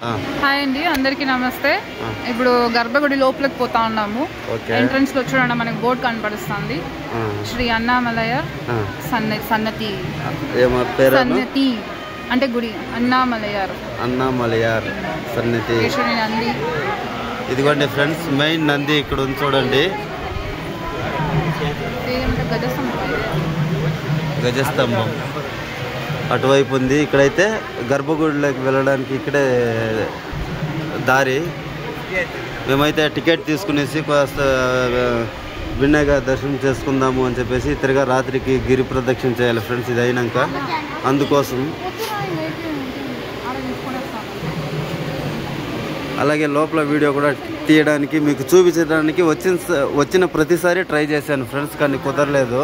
Hi అండి, అందరికీ నమస్తే. ఇప్పుడు గర్భగుడి లోపలికి పోతా ఉన్నాము. ఎంట్రన్స్ లో చూడండి, మనకి బోర్డు కనపడుస్తుంది. శ్రీ అన్నామలయర్ సన్నతి సన్నతి అంటే గుడి. అన్నామలయర్ సన్నతి నంది. ఇదిగోండి ఫ్రెండ్స్, మెయిన్ నంది ఇక్కడ ఉంది చూడండి. గజస్తంభం అటువైపు ఉంది. ఇక్కడైతే గర్భగుడిలోకి వెళ్ళడానికి ఇక్కడే దారి. మేమైతే టికెట్ తీసుకునేసి కాస్త భిన్నగా దర్శనం చేసుకుందాము అని చెప్పేసి తిరిగా రాత్రికి గిరి ప్రదక్షిణ చేయాలి ఫ్రెండ్స్. ఇది అయినాక అందుకోసం అలాగే లోపల వీడియో కూడా తీయడానికి మీకు చూపించడానికి వచ్చిన ప్రతిసారి ట్రై చేశాను ఫ్రెండ్స్, కానీ కుదరలేదు.